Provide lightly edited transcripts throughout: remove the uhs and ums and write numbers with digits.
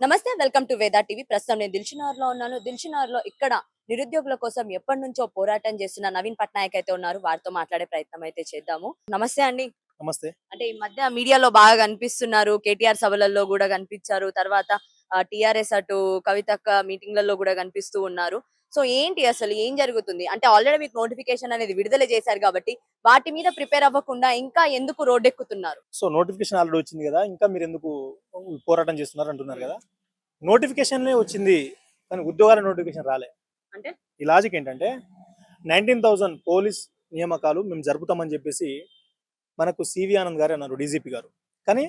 నమస్తే welcome to Veda TV. ప్రస్తుతం నేను దిల్షునార్ లో ఉన్నాను. దిల్షునార్ లో ఇక్కడ నిరుద్యోగుల కోసం ఎప్పటి నుంచో పోరాటం చేస్తున్న నవీన్ పట్నాయక్ అయితే ఉన్నారు. వారితో మాట్లాడే ప్రయత్నం అయితే చేద్దాము. నమస్తే అండి. నమస్తే. అంటే ఈ మధ్య మీడియాలో బాగా కనిపిస్తున్నారు. కేటీఆర్ సభలలో కూడా కనిపించారు. తర్వాత టిఆర్ఎస్ అటు కవితక్క మీటింగ్లలో కూడా కనిపిస్తూ ఉన్నారు. సో ఏంటి అసలు ఏం జరుగుతుంది? అంటే ఆల్రెడీ మీకు నోటిఫికేషన్ అనేది విడుదల చేశారు కాబట్టి వాటి మీద ప్రిపేర్ అవ్వకుండా ఇంకా ఎందుకు రోడ్డెక్కుతున్నారు? సో నోటిఫికేషన్ ఆల్రెడీ వచ్చింది కదా, ఇంకా మీరు ఎందుకు పోరాటం చేస్తున్నారు అంటున్నారు కదా. నోటిఫికేషన్లే వచ్చింది కానీ ఉద్యోగాల నోటిఫికేషన్ రాలే. అంటే ఈ లాజిక్ ఏంటంటే 19,000 పోలీస్ నియామకాలు మేము జరుపుతామని చెప్పేసి మనకు సివి ఆనంద్ గారు అన్నారు, డీజీపీ గారు. కానీ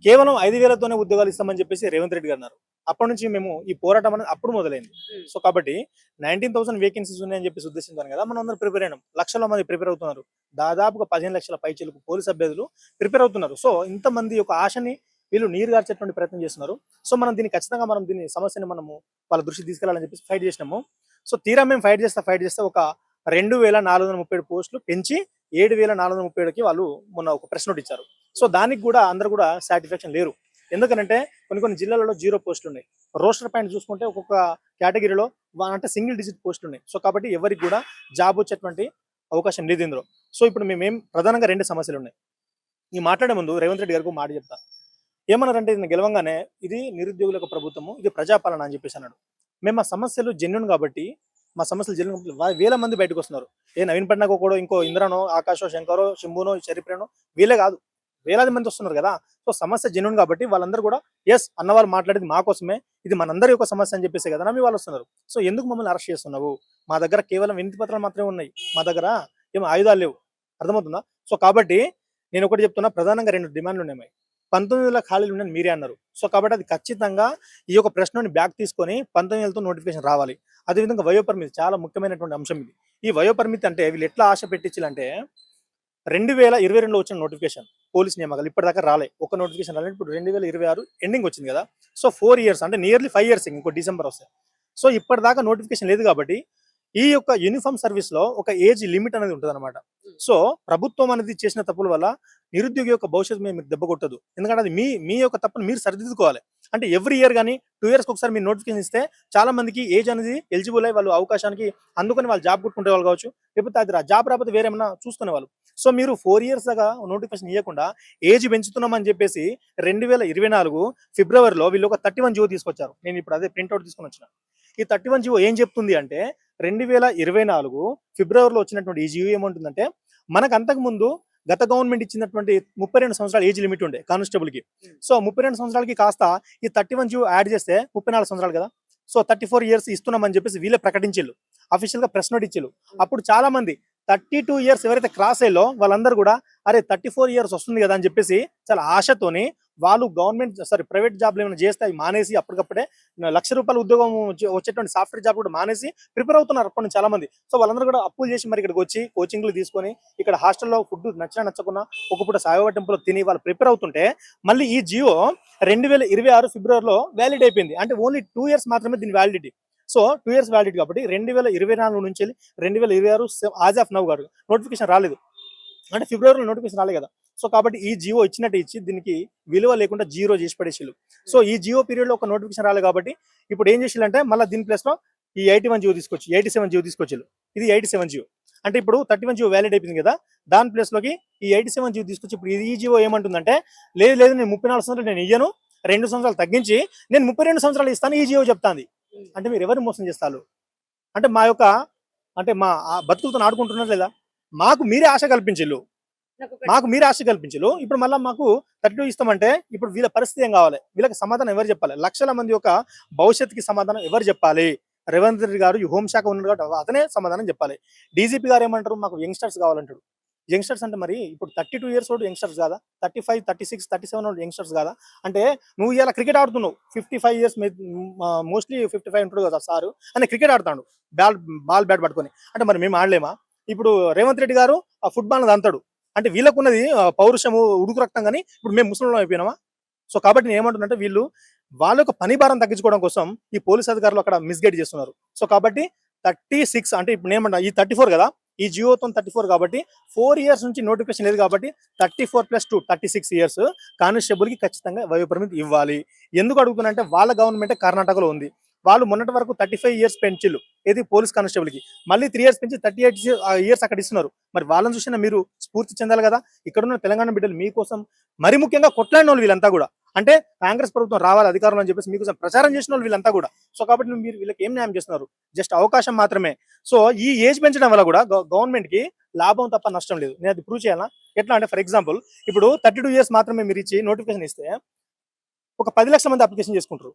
కేవలం 5,000తోనే ఉద్యోగాలు ఇస్తామని చెప్పేసి రేవంత్ రెడ్డి గారు అన్నారు. అప్పటి నుంచి మేము ఈ పోరాటం అనేది అప్పుడు మొదలైంది. సో కాబట్టి 19,000 వేకెన్సీస్ ఉన్నాయని చెప్పేసి ఉద్దేశించాను కదా, మనం అందరూ ప్రిపేర్ అయినాం. లక్షల మంది ప్రిపేర్ అవుతున్నారు. దాదాపుగా 15 లక్షల పైచీలకు పోలీస్ అభ్యర్థులు ప్రిపేర్ అవుతున్నారు. సో ఇంతమంది యొక్క ఆశని వీళ్ళు నీరు గార్చేటువంటి ప్రయత్నం చేస్తున్నారు. సో మనం దీన్ని ఖచ్చితంగా దీన్ని సమస్యని మనము వాళ్ళ దృష్టికి తీసుకెళ్లాలని చెప్పేసి ఫైట్ చేసినాము. సో తీరా మేము ఫైట్ చేస్తే ఒక 2,437 పోస్టులు పెంచి 7,437కి వాళ్ళు మొన్న ఒక ప్రెస్ నోట్ ఇచ్చారు. సో దానికి కూడా అందరు కూడా సాటిస్ఫాక్షన్ లేరు. ఎందుకంటే కొన్ని జిల్లాలలో 0 పోస్టులు ఉన్నాయి. రోస్టర్ పాయింట్ చూసుకుంటే ఒక్కొక్క కేటగిరీలో అంటే సింగిల్ డిజిట్ పోస్టులు ఉన్నాయి. సో కాబట్టి ఎవరికి కూడా జాబ్ వచ్చేటువంటి అవకాశం లేదు ఇందులో. సో ఇప్పుడు మేమేం ప్రధానంగా 2 సమస్యలు ఉన్నాయి. ఈ మాట్లాడే ముందు రేవంత్ రెడ్డి గారికి మాట చెప్తా. ఏమన్నారంటే ఇది గెలవంగానే ఇది నిరుద్యోగుల యొక్క ప్రభుత్వము, ఇది ప్రజాపాలన అని చెప్పేసి అన్నాడు. మేము ఆ సమస్యలు జెన్యున్ కాబట్టి మా సమస్యలు జెన్యున్ వేల మంది బయటకు వస్తున్నారు. నవీన్ పట్నాయక్ కూడా ఇంకో ఇంద్రనో ఆకాశో శంకరో శంభునో చరిత్రనో వీళ్ళే కాదు, వేలాది మంది వస్తున్నారు కదా. సో సమస్య జెన్యున్ కాబట్టి వాళ్ళందరూ కూడా ఎస్ అన్నవాళ్ళు మాట్లాడేది మా కోసమే, ఇది మనందరి యొక్క సమస్య అని చెప్పేసి కదా నమ్మి వాళ్ళు వస్తున్నారు. సో ఎందుకు మమ్మల్ని అరెస్ట్ చేస్తున్నావు? మా దగ్గర కేవలం వినతి పత్రాలు మాత్రమే ఉన్నాయి, మా దగ్గర ఏం ఆయుధాలు లేవు. అర్థమవుతుందా? సో కాబట్టి నేను ఒకటి చెప్తున్నా, ప్రధానంగా 2 డిమాండ్లు ఉన్నాయి. 19,000 ఖాళీలు ఉన్నాయని మీరే అన్నారు. సో కాబట్టి అది ఖచ్చితంగా ఈ యొక్క ప్రశ్నని బ్యాక్ తీసుకొని 19,000తో నోటిఫికేషన్ రావాలి. అదేవిధంగా వయోపరిమితి చాలా ముఖ్యమైనటువంటి అంశం ఇది. ఈ వయోపరిమితి అంటే వీళ్ళు ఎట్లా ఆశ పెట్టించాలంటే 2022లో వచ్చిన నోటిఫికేషన్ పోలీస్ నియామకాలు ఇప్పటిదాకా రాలే, ఒక నోటిఫికేషన్ రాలేదు. ఇప్పుడు 2026 ఎండింగ్ వచ్చింది కదా. సో 4 ఇయర్స్ అంటే నియర్లీ 5 ఇయర్స్ ఇంకో డిసెంబర్ వస్తాయి. సో ఇప్పటిదాకా నోటిఫికేషన్ లేదు కాబట్టి ఈ యొక్క యూనిఫామ్ సర్వీస్ లో ఒక ఏజ్ లిమిట్ అనేది ఉంటుంది అనమాట. సో ప్రభుత్వం అనేది చేసిన తప్పుల వల్ల నిరుద్యోగి యొక్క భవిష్యత్తు మేము దెబ్బ కొట్టదు. ఎందుకంటే అది మీ యొక్క తప్పును మీరు సరిదిద్దుకోవాలి. అంటే ఎవ్రీ ఇయర్ కానీ 2 ఇయర్స్కి ఒకసారి మీరు నోటిఫికేషన్ ఇస్తే చాలా మందికి ఏజ్ అనేది ఎలిజిబుల్ అయ్యి వాళ్ళు అవకాశానికి అందుకని వాళ్ళు జాబ్ కొట్టుకుంటే వాళ్ళు కావచ్చు, లేకపోతే అది జాబ్ రాకపోతే వేరేమన్నా చూసుకునే వాళ్ళు. సో మీరు 4 ఇయర్స్ దాకా నోటిఫికేషన్ ఇవ్వకుండా ఏజ్ పెంచుతున్నామని చెప్పేసి 2024 ఫిబ్రవరిలో వీళ్ళు ఒక 31 జీవో తీసుకొచ్చారు. నేను ఇప్పుడు అదే ప్రింట్అవుట్ తీసుకొని వచ్చిన. ఈ 31 జీవో ఏం చెప్తుంది అంటే 2024 ఫిబ్రవరిలో వచ్చినటువంటి ఈ జీవో ఏమంటుందంటే, మనకు అంతకు ముందు గత గవర్నమెంట్ ఇచ్చినటువంటి 32 సంవత్సరాల ఏజ్ లిమిట్ ఉండే కానిస్టేబుల్ కి. సో 32 సంవత్సరాలకి కాస్త ఈ 31 జీవో యాడ్ చేస్తే 34 సంవత్సరాలు కదా. సో 34 ఇయర్స్ ఇస్తున్నామని చెప్పేసి వీళ్ళే ప్రకటించారు, అఫీషియల్ గా ప్రెస్ నోట్ ఇచ్చారు. అప్పుడు చాలా మంది 32 ఇయర్స్ ఎవరైతే క్రాస్ అయ్యో వాళ్ళందరూ కూడా అరే 34 ఇయర్స్ వస్తుంది కదా అని చెప్పేసి చాలా ఆశతోని వాళ్ళు గవర్నమెంట్ ప్రైవేట్ జాబ్లు ఏమైనా చేస్తే అవి మానేసి అప్పటికప్పుడే ₹1,00,000 ఉద్యోగం వచ్చేటువంటి సాఫ్ట్వేర్ జాబ్ కూడా మానేసి ప్రిపేర్ అవుతున్నారు అప్పటి నుంచి చాలా మంది. సో వాళ్ళందరూ కూడా అప్పులు చేసి మరి ఇక్కడికి వచ్చి కోచింగ్లు తీసుకొని ఇక్కడ హాస్టల్లో ఫుడ్ నచ్చకున్నా ఒక పూట సాయిబాబా టెంపుల్ తిని వాళ్ళు ప్రిపేర్ అవుతుంటే మళ్ళీ ఈ జియో 2026 ఫిబ్రవరిలో వ్యాలిడ్ అయిపోయింది. అంటే ఓన్లీ 2 ఇయర్స్ మాత్రమే దీని వ్యాలిడిటీ. సో 2 ఇయర్స్ వ్యాలిడిటీ కాబట్టి 2024 నుంచి 2026 ఆజ్ ఆఫ్ నౌ గారు నోటిఫికేషన్ రాలేదు. అంటే ఫిబ్రవరిలో నోటిఫికేషన్ రాలేదు కదా. సో కాబట్టి ఈ జియో ఇచ్చినట్టు ఇచ్చి దీనికి విలువ లేకుండా 0 చేసి పడేసిళ్ళు. సో ఈ జియో పీరియడ్ లో ఒక నోటిఫికేషన్ రాలేదు కాబట్టి ఇప్పుడు ఏం చేసిల్లంటే మళ్ళీ దీని ప్లేస్ లో ఈ 81 జియో తీసుకొచ్చి 87 జియో తీసుకొచ్చిల్లు. ఇది 87 జియో. అంటే ఇప్పుడు 31 జియో వ్యాలిడ్ అయిపోయింది కదా, దాని ప్లేస్ లోకి ఈ 87 జియో తీసుకొచ్చి ఇప్పుడు ఈ జియో ఏమంటుందంటే లేదు నేను 34 సంవత్సరాలు నేను ఇయ్యను, 2 సంవత్సరాలు తగ్గించి నేను 32 సంవత్సరాలు ఇస్తాను ఈ జియో చెప్తాంది. అంటే మీరు ఎవరిని మోసం చేస్తారు? అంటే మా బతుకులతో ఆడుకుంటున్నారు లేదా? మాకు మీరే ఆశ కల్పించిల్లు, ఇప్పుడు మళ్ళీ మాకు 32 ఇస్తామంటే ఇప్పుడు వీళ్ళ పరిస్థితి ఏం కావాలి? వీళ్ళకి సమాధానం ఎవరు చెప్పాలి? లక్షల మంది యొక్క భవిష్యత్తుకి సమాధానం ఎవరు చెప్పాలి? రేవంత్ రెడ్డి గారు ఈ హోంశాఖ ఉన్నాడు కాబట్టి అతనే సమాధానం చెప్పాలి. డీజీపీ గారు ఏమంటారు, మాకు యంగ్స్టర్స్ కావాలంటాడు. యంగ్స్టర్స్ అంటే మరి ఇప్పుడు 32 ఇయర్స్ ఓల్డ్ యంగ్స్టర్స్ కాదా? 35, 36, 37 ఓల్డ్ యంగ్స్టర్స్ కాదా? అంటే నువ్వు ఇలా క్రికెట్ ఆడుతున్నావు, 55 ఇయర్స్ మోస్ట్లీ 55 ఉంటాడు కదా సారు అని క్రికెట్ ఆడుతాడు బాల్ బ్యాట్ పట్టుకొని. అంటే మరి మేము ఆడలేమా? ఇప్పుడు రేవంత్ రెడ్డి గారు ఆ ఫుట్బాల్ అంతాడు. అంటే వీళ్ళకున్నది పౌరుషము ఉడుకు రక్తం, కానీ ఇప్పుడు మేము ముస్లింలు అయిపోయినామా? సో కాబట్టి నేను ఏమంటున్నంటే వీళ్ళు వాళ్ళ యొక్క పని భారం తగ్గించుకోవడం కోసం ఈ పోలీస్ అధికారులు అక్కడ మిస్గైడ్ చేస్తున్నారు. సో కాబట్టి 36 అంటే ఇప్పుడు ఏమంటా ఈ 34 కదా, ఈ జియోతో 34 కాబట్టి 4 ఇయర్స్ నుంచి నోటిఫికేషన్ లేదు కాబట్టి 34+2 36 ఇయర్స్ కానిస్టేబుల్ కి ఖచ్చితంగా వయో పరిమితి ఇవ్వాలి. ఎందుకు అడుగుతున్నా అంటే వాళ్ళ గవర్నమెంట్ కర్ణాటకలో ఉంది. వాళ్ళు మొన్నటి వరకు 35 ఇయర్స్ పెంచిల్లు ఏది పోలీస్ కానిస్టేబుల్ కి, మళ్ళీ 3 ఇయర్స్ పెంచి 38 ఇయర్స్ అక్కడ ఇస్తున్నారు. మరి వాళ్ళని చూసినా మీరు స్ఫూర్తి చెందాలి కదా. ఇక్కడ ఉన్న తెలంగాణ బిడ్డలు మీకోసం మరి ముఖ్యంగా కొట్లాడిన వాళ్ళు వీళ్ళంతా కూడా, అంటే కాంగ్రెస్ ప్రభుత్వం రావాలి అధికారంలో అని చెప్పేసి మీకోసం ప్రచారం చేసిన వాళ్ళు వీళ్ళంతా కూడా. సో కాబట్టి మీరు వీళ్ళకి ఏం న్యాయం చేస్తున్నారు? జస్ట్ అవకాశం మాత్రమే. సో ఈ ఏజ్ పెంచడం వల్ల కూడా గవర్నమెంట్ కి లాభం తప్ప నష్టం లేదు. నేను అది ప్రూవ్ చేయాలా? ఎట్లా అంటే ఫర్ ఎగ్జాంపుల్ ఇప్పుడు 32 ఇయర్స్ మాత్రమే మీరు ఇచ్చి నోటిఫికేషన్ ఇస్తే ఒక 10 లక్షల మంది అప్లికేషన్ చేసుకుంటారు.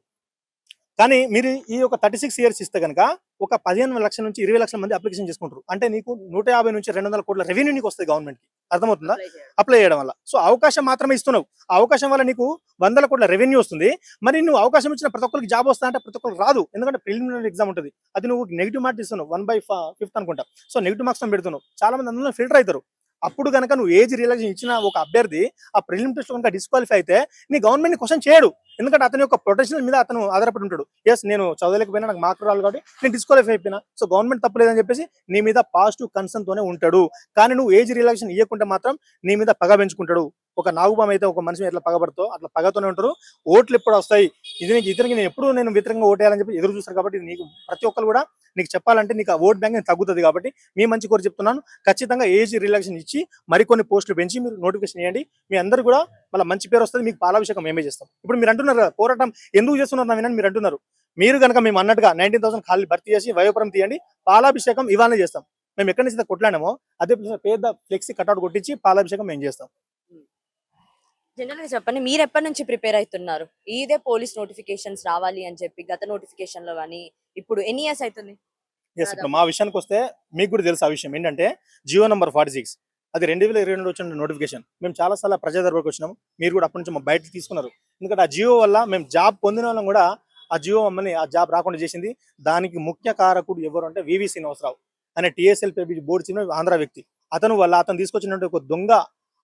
కానీ మీరు ఈ ఒక 36 ఇయర్స్ ఇస్తే కనుక ఒక 15 లక్షల నుంచి 20 లక్షల మంది అప్లికేషన్ చేసుకుంటారు. అంటే నీకు 150 నుంచి 200 కోట్ల రెవెన్యూ నీకు వస్తుంది గవర్నమెంట్ కి. అర్థమవుతుందా? అప్లై చేయడం వల్ల. సో అవకాశం మాత్రమే ఇస్తున్నావు. ఆ అవకాశం వల్ల నీకు 100 కోట్ల రెవెన్యూ వస్తుంది. మరి నువ్వు అవకాశం ఇచ్చిన ప్రతి ఒక్కరికి జాబ్ వస్తా అంటే ప్రతి ఒక్కరికి రాదు. ఎందుకంటే ప్రిలిమినరీ ఎగ్జామ్ ఉంటుంది. అది నువ్వు నెగిటివ్ మార్క్స్ ఇస్తున్నావు 1/5 అనుకుంటా. సో నెగిటివ్ మార్క్స్ పెడుతున్నావు. చాలా మంది అందులో ఫిల్టర్ అవుతారు. అప్పుడు కనుక నువ్వు ఏజ్ రిలాక్సేషన్ ఇచ్చిన ఒక అభ్యర్థి ఆ ప్రిలిమ్ టెస్ట్ కనుక డిస్క్వాలిఫై అయితే నీ గవర్నమెంట్ క్వశ్చన్ చేయడు. ఎందుకంటే అతని యొక్క ప్రొటెక్షన్ మీద అతను ఆధారపడి ఉంటాడు. ఎస్ నేను చదవలేకపోయినా, నాకు మార్కులు రాదు కాబట్టి నేను డిస్క్వాలిఫై అయిపోయినా, సో గవర్నమెంట్ తప్పలేదని చెప్పేసి నీ మీద పాజిటివ్ కన్సర్న్ తోనే ఉంటాడు. కానీ నువ్వు ఏజ్ రిలాక్సేషన్ ఇవ్వకుంటే మాత్రం నీ మీద పగ పెంచుకుంటాడు. ఒక నాగుపాము అయితే ఒక మనిషి ఎట్లా పగబడతావు అట్లా పగతోనే ఉంటారు. ఓట్లు ఎప్పుడు వస్తాయి, ఇతనికి నేను ఎప్పుడు నేను వ్యతిరేకంగా ఓటేయాలని చెప్పి ఎదురు చూస్తారు. కాబట్టి నీకు ప్రతి ఒక్కరు కూడా నీకు చెప్పాలంటే నీకు ఆ ఓట్ బ్యాంక్ తగ్గుతుంది. కాబట్టి మీ మంచి కోరి చెప్తున్నాను, ఖచ్చితంగా ఏజ్ రిలాక్సేషన్ ఇచ్చి మరికొన్ని పోస్టులు పెంచి మీరు నోటిఫికేషన్ ఇవ్వండి. మీ అందరూ కూడా మళ్ళీ మంచి పేరు వస్తుంది. మీకు పాలాభిషేకం మేమే చేస్తాం. ఇప్పుడు మీరు అంటున్నారు కదా పోరాటం ఎందుకు చేస్తున్నారు నా వినని మీరు అంటున్నారు. మీరు కనుక మేము అన్నట్టుగా 19,000 ఖాళీ భర్తీ చేసి వయోపరం తీయండి, పాలాభిషేకం ఇవాళనే చేస్తాం. మేము ఎక్కడి నుంచి కొట్లాడామో అదే పేద ఫ్లెక్సీ కట్అవుట్ కొట్టించి పాలాభిషేకం మేము చేస్తాం. జనరల్ గా చెప్పండి, మీరు ఎప్పటి నుంచి ప్రిపేర్ అవుతున్నారు ఇదే పోలీస్ నోటిఫికేషన్స్ రావాలి అని చెప్పి? గత నోటిఫికేషన్ లో కానీ ఇప్పుడు ఎన్ని ఇయర్స్ అవుతుంది? ఎస్, ఇప్పుడు మా విషయానికి వస్తే మీకు కూడా తెలుసు ఆ విషయం ఏంటంటే జియో నంబర్ 46 అది 2022 వచ్చిన నోటిఫికేషన్. మేము చాలా సార్లు ప్రజా దర్బార్కి వచ్చినాము. మీరు కూడా అప్పటి నుంచి మా బయట తీసుకున్నారు. ఎందుకంటే ఆ జియో వల్ల మేము జాబ్ పొందిన వాళ్ళం కూడా ఆ జియో మమ్మల్ని ఆ జాబ్ రాకుండా చేసింది. దానికి ముఖ్య కారకుడు ఎవరు అంటే వివి శ్రీనివాసరావు అనే టిఎస్ఎల్ బోర్డు చిన్న ఆంధ్ర వ్యక్తి. అతను తీసుకొచ్చినటువంటి ఒక దొంగ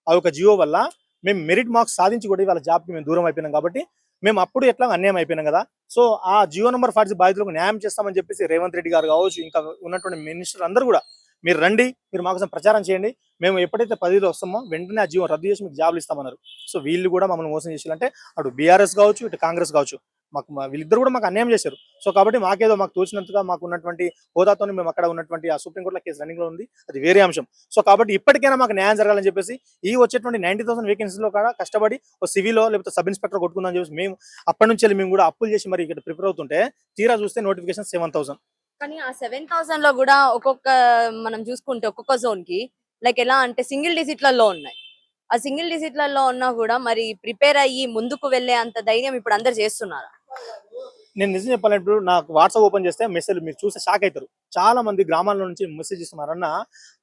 ఆ యొక్క జియో వల్ల మేము మెరిట్ మార్క్స్ సాధించి కూడా వాళ్ళ జాబ్కి మేము దూరం అయిపోయినాం. కాబట్టి మేము అప్పుడు ఎట్లా అన్యాయం అయిపోయినాం కదా. సో ఆ జియో నంబర్ 40 బాధితులకు న్యాయం చేస్తామని చెప్పేసి రేవంత్ రెడ్డి గారు కావచ్చు, ఇంకా ఉన్నటువంటి మినిస్టర్ అందరూ కూడా మీరు రండి, మీరు మా కోసం ప్రచారం చేయండి, మేము ఎప్పుడైతే 10లో వస్తామో వెంటనే ఆ జీవో రద్దు చేసి మీకు జాబ్లు ఇస్తామన్నారు. సో వీళ్ళు కూడా మమ్మల్ని మోసం చేయాలంటే అటు బీఆర్ఎస్ కావచ్చు, ఇటు కాంగ్రెస్ కావచ్చు, వీళ్ళిద్దరు కూడా మాకు అన్యాయం చేశారు. సో కాబట్టి మాకేదో మాకు తోచినంతగా మాకు ఉన్నటువంటి హోదాతో మేము అక్కడ ఉన్నటువంటి ఆ సుప్రీంకోర్టులో కేసు రన్నింగ్ లో ఉంది, అది వేరే అంశం. సో కాబట్టి ఇప్పటికైనా మాకు న్యాయం జరగాలని చెప్పేసి ఈ వచ్చేటువంటి 90,000 వేకెన్సీలో కూడా కష్టపడి ఒక సివిలో లేకపోతే సబ్ ఇన్స్పెక్టర్ కొట్టుకుందని చెప్పేసి మేము అప్పటి నుంచి మేము కూడా అప్పులు చేసి మరి ఇక్కడ ప్రిపేర్ అవుతుంటే తీరా చూస్తే నోటిఫికేషన్ 7,000. కానీ ఆ 7,000 లో కూడా మనం చూసుకుంటే ఒక్కొక్క జోన్ కి లైక్ ఎలా అంటే సింగిల్ డిజిట్లలో ఉన్నాయి. ఆ సింగిల్ డిజిట్లలో ఉన్నా కూడా మరి ప్రిపేర్ అయ్యి ముందుకు వెళ్లే అంత ధైర్యం ఇప్పుడు అందరు చేస్తున్నారా? నేను నిజం చెప్పాలంటే ఇప్పుడు నాకు వాట్సాప్ ఓపెన్ చేస్తే మెసేజ్ మీరు చూస్తే షాక్ అవుతారు. చాలా మంది గ్రామాల నుంచి మెసేజ్ ఇస్తున్నారన్న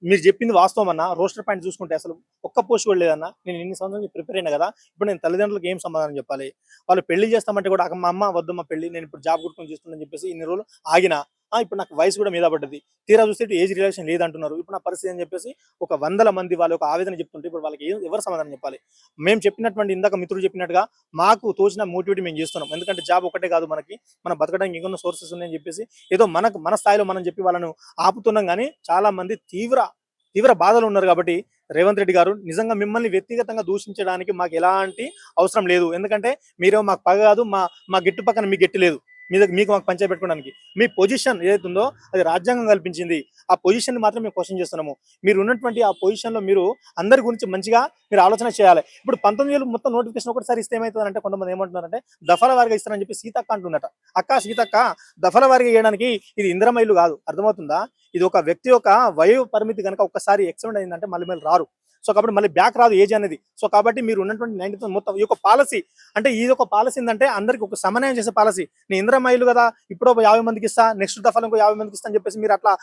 మీరు చెప్పింది వాస్తవం అన్న. రోస్టర్ పాయింట్ చూసుకుంటే అసలు ఒక్క పోస్ట్ కూడా లేదన్న. నేను ఇన్ని సంవత్సరాలు ప్రిపేర్ అయినా కదా, ఇప్పుడు నేను తల్లిదండ్రులకు ఏం సమాధానం చెప్పాలి? వాళ్ళు పెళ్లి చేస్తామంటే కూడా మా అమ్మ వద్దు మా పెళ్లి, నేను ఇప్పుడు జాబ్ కొట్టుకొని చేస్తున్నాను చెప్పేసి ఇన్ని రోజులు ఆగినా. ఇప్పుడు నాకు వయసు కూడా మీద పడ్డది, తీరా చూస్తే ఏజ్ రిలేషన్ లేదంటున్నారు. ఇప్పుడు నా పరిస్థితి అని చెప్పేసి ఒక 100 మంది వాళ్ళు ఒక ఆవేదన చెప్తుంటే ఇప్పుడు వాళ్ళకి ఎవరు సమాధానం చెప్పాలి? మేము చెప్పినటువంటి ఇందాక మిత్రులు చెప్పినట్టుగా మాకు తోచిన మోటివేట్ మేము చేస్తున్నాం. ఎందుకంటే జాబ్ ఒకటే కాదు, మనం బతకడానికి ఇంకొన్న సోర్సెస్ ఉన్నాయని చెప్పేసి ఏదో మన స్థాయిలో మనం చెప్పి వాళ్ళను ఆపుతున్నాం. కానీ చాలా మంది తీవ్ర బాధలు ఉన్నారు. కాబట్టి రేవంత్ రెడ్డి గారు నిజంగా మిమ్మల్ని వ్యక్తిగతంగా దూషించడానికి మాకు ఎలాంటి అవసరం లేదు. ఎందుకంటే మీరేమో మాకు పగ కాదు, మా గిట్టు పక్కన మీ గట్టి లేదు. మీకు మాకు పంచాయతీ పెట్టుకోవడానికి మీ పొజిషన్ ఏదైతే ఉందో అది రాజ్యాంగం కల్పించింది. ఆ పొజిషన్ మాత్రం మేము క్వశ్చన్ చేస్తున్నాము. మీరు ఉన్నటువంటి ఆ పొజిషన్ లో మీరు అందరి గురించి మంచిగా మీరు ఆలోచన చేయాలి. ఇప్పుడు 19,000 మొత్తం నోటిఫికేషన్ ఒకటిసారి ఇస్తే ఏమవుతుందంటే కొంతమంది ఏమంటున్నారంటే దఫల వారిగా ఇస్తారని చెప్పి సీతక్క అంటున్నట. సీతక్క దఫల వారిగా చేయడానికి ఇది ఇందిరమ్మ ఇల్లు కాదు, అర్థమవుతుందా? ఇది ఒక వ్యక్తి యొక్క వయో పరిమితి కనుక ఒక్కసారి ఎక్స్టెండ్ అయిందంటే మళ్ళీ రారు. సో కాబట్టి మళ్ళీ బ్యాక్ రాదు ఏజ్ అనేది. సో కాబట్టి మీరు ఉన్నటువంటి 90 మొత్తం ఈ యొక్క పాలసీ అంటే ఇది ఒక పాలసీ ఏంటంటే అందరికి ఒక సమన్వయం చేసే పాలసీ. నేను ఇందిరమ్మ ఇల్లు కదా, ఇప్పుడు 50 మందికి ఇస్తా, నెక్స్ట్ దఫాలో ఇంకో 50 మందికి ఇస్తా అని చెప్పేసి మీరు అట్లా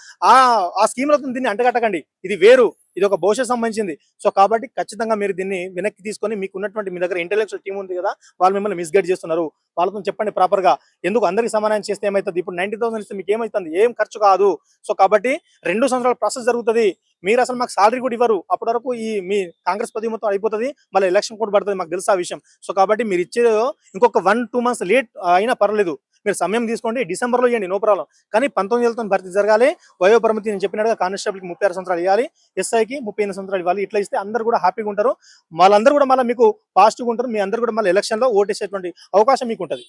ఆ స్కీమ్లో దీన్ని అంటగట్టకండి. ఇది వేరు, ఇది ఒక భవిష్యత్ సంబంధించింది. సో కాబట్టి ఖచ్చితంగా మీరు దీన్ని వెనక్కి తీసుకొని మీకు ఉన్నటువంటి మీ దగ్గర ఇంటెలెక్చువల్ టీం ఉంది కదా, వాళ్ళు మిమ్మల్ని మిస్గైడ్ చేస్తున్నారు. వాళ్ళతో చెప్పండి ప్రాపర్ గా, ఎందుకు అందరికి సమానం చేస్తే ఏమవుతుంది? ఇప్పుడు 90,000 ఇస్తే మీకు ఏమవుతుంది? ఏం ఖర్చు కాదు. సో కాబట్టి 2 సంవత్సరాల ప్రాసెస్ జరుగుతుంది. మీరు అసలు మాకు సాలరీ కూడా ఇవ్వరు. అప్పటి వరకు మీ కాంగ్రెస్ పదవి మొత్తం అయిపోతుంది, మళ్ళీ ఎలక్షన్ కూడా పడుతుంది, మాకు తెలుసు ఆ విషయం. సో కాబట్టి మీరు ఇచ్చేదో ఇంకొక 1-2 మంత్స్ లేట్ అయినా పర్లేదు, మీరు సమయం తీసుకోండి, డిసెంబర్లో ఇవ్వండి, నో ప్రాబ్లం. కానీ 19 ఏళ్ళతో భర్తీ జరగాలి. వయోపరిమితి నేను చెప్పినట్టుగా కానిస్టేబుల్కి 36 సంవత్సరాలు ఇవ్వాలి, ఎస్ఐకి 38 సంవత్సరాలు ఇవ్వాలి. ఇట్లా ఇస్తే అందరూ కూడా హ్యాపీగా ఉంటారు. వాళ్ళందరూ కూడా మళ్ళీ మీకు పాజిటివ్గా ఉంటారు. మీ అందరూ కూడా మళ్ళీ ఎలక్షన్లో ఓటేసేటువంటి అవకాశం మీకు ఉంటుంది.